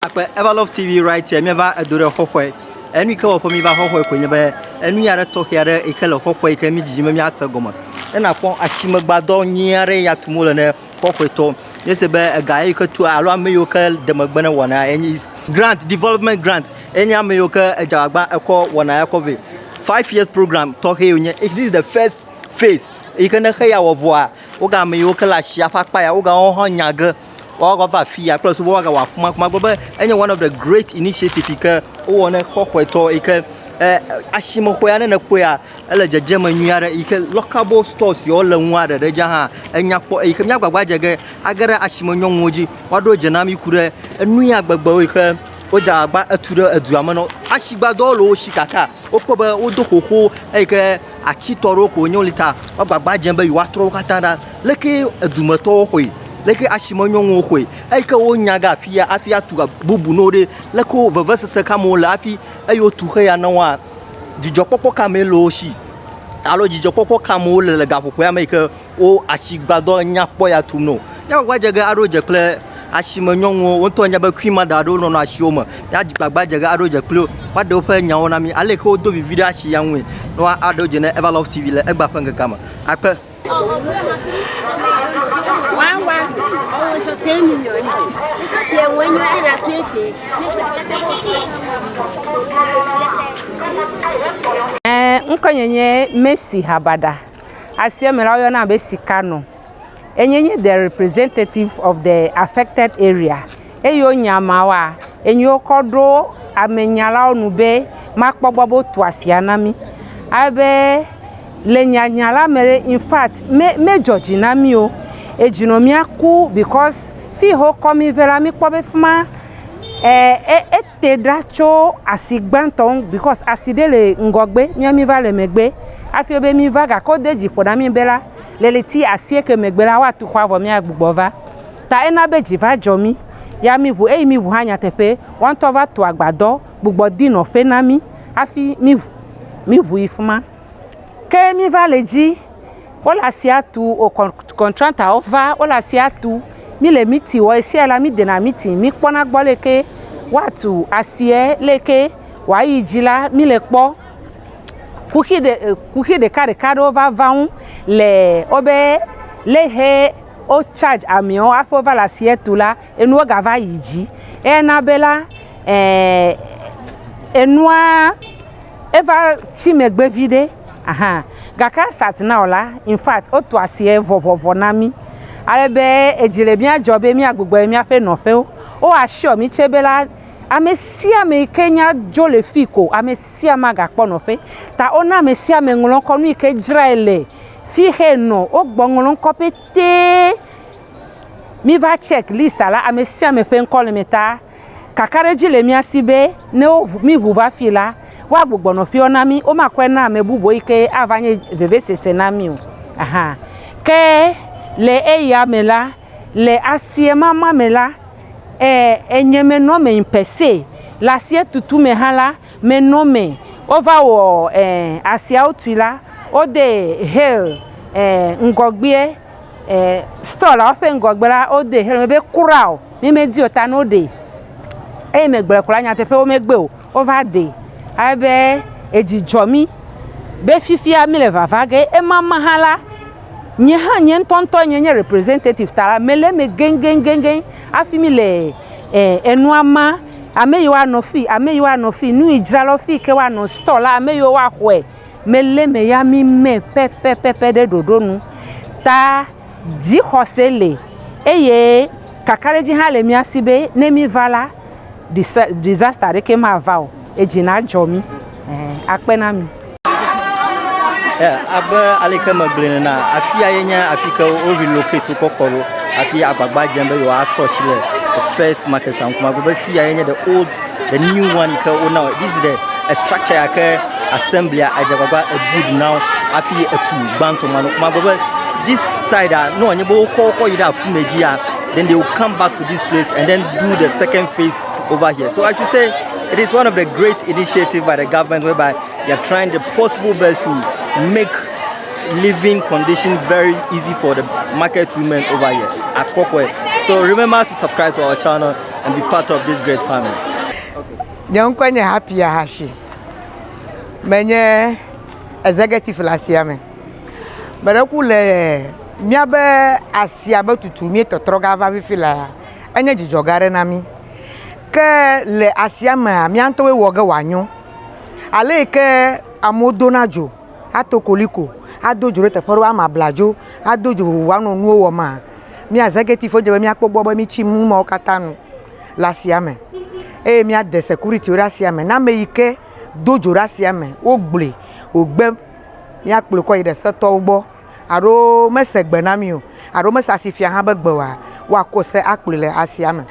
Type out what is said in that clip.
Everlove TV right here. Me ba adore Hohoe. Enu ka wo mi ba Hohoe ko nyebe. Enu yare to here e kala Hohoe ka mi jijima mi asagoma. E na pon achimagbado nyare ya tumulo ne Hohoe to. Yese be gaye ka tu alo ameyo ka demagbana wona enyi grant development grant. Enya ameyo ka ejagba eko wona ya cover. 5 years program to he onye. This is the first phase. E kana heya wo voa. Oga ameyo ka la hia papa ya oga on nyaga. Plus one of the great initiatives ika one Hohoe ika ashimo hoya na koya ala jajema nyara ika local stores yo la nwada da jaha enyakpo ika nyagba jage agara ashimo nyonwoji wado janami kure enu ya gbagba ika oja agba atura aduama no ashigbado lo shikaka okpoba odo hoho ika achitoro ko nyolita gbagba jemba yiwatro katanda leke adumato hoi leke ashimonyo ngokwe aika wonyaga afia tuga bubu nore leko vavasa sakamo lafi ayo tuhe ya nawa jijokpopo kamelo shi alo jijokpopo kamo le gapopo ya make o ashigbado nyapo ya tumno ya gwajaga aroje kle ashimonyo ngo wonto nyaba kwima dado no ashioma ya jigbajaga aroje kle wado fa nyawo na mi aleko do video ashi yanwe no adoje na Everlove TV le egba panga kama akpe one was always 10 million. It's when you are at 20. Nkonyenye Messi Habada. Asiemera oyo na be sikano. Enyenye the representative of the affected area. Eyo nyamawa. Enyo kodo amenyala onube makpogbabo to asianami. Abe le nyanyala mere in fact me George nami o. Ejinomia ku because fi ho komi vera mi kpobe fuma tedracho asigbanton because asidele ngogbe mi vale megbe afi obe mi vaga ko deji poda mi bela leleti asie ke megbela wa tu kwa vo mi agbugbo ta ena beji va jomi ya mi bu mi bu hanya tefe won to va to agbado gbugbo dino fe na mi afi mi bu ifuma ke mi vale ji ola siatu o contractor over ola siatu mi le miti wo isi ala mi de na miti mi pona gbo leke watu asie leke wa yijila mi le po kuki de kare over vaun le obe le he o charge amion afova la sietu la enu ga va yiji na bela enua eva chimegbe vide aha gaka start na ola in fact o to asie vovovo na mi arebe ejire bia jobe mi agbugbo mi afe no fe o assure mi chebela amesia me Kenya jole fiko amesia magapo no fe ta ona amesia me ngolon ko nu ike jraele fi he no o gbongolon ko pete mi va check list ala amesia me fe nkole meta kakare jile mi asibe ne mi vuva fila wa gbogbo no fi ona mi o makwe na mebubo ike avanye vevese na mi o aha ke le eya mela le asie mama mela enyeme no me impese la sie tutu me hala me no me over wo asia utila o de hell ngogbe store ofe ngogbera o de hell mebe kurao mi meji ota no de megbere kura nya tefe o megbe o over de abe ejijomi be fifia mi le vavage mama hala nye ntonto nye representative tara mele me gengen afimi le enuama ameyo ano fi nu ijralo fi ke wa no store la ameyo wa hwe mele me ya mi me pepe de dodonu ta ji hosele eye kakareji hale mi asibe ne mi vala disaster reke ma vao ejina jomi akpena mi aba alika maglena na afia yenya afika o relocate kokoro afia agbagba jembe yo church le the first market and kuma go fia yenya the new one ika o now this is the structure aka assembly ajagbagba a good now afia atu banto mano kuma go this side no anyebo ko ida fumegia then they will come back to this place and then do the second phase over here. So I should say it is one of the great initiatives by the government whereby they are trying the possible best to make living conditions very easy for the market women over here at Hohoe. So remember to subscribe to our channel and be part of this great family. Nyankwenye happy ya hashi. Menye executive last year me. Bada kule miabe asiabe tutumi totroga va vifila. Enye jijogare na mi. Ke le asiama mianto we woga wanyo. Ale ke amodonajo ato koliko adojo rete poro ama blajo adojo wanu nuo wo ma. Mi executive oje mi akpogbo mi chimu mo katanu lasiame. Mi a de security rasiame na me ike dojo rasiame ogble ogbe mi akple ko ide seto ugbo aro mesegbe na mi o aro mesasifia ha begbe wa ko se akple le asiame.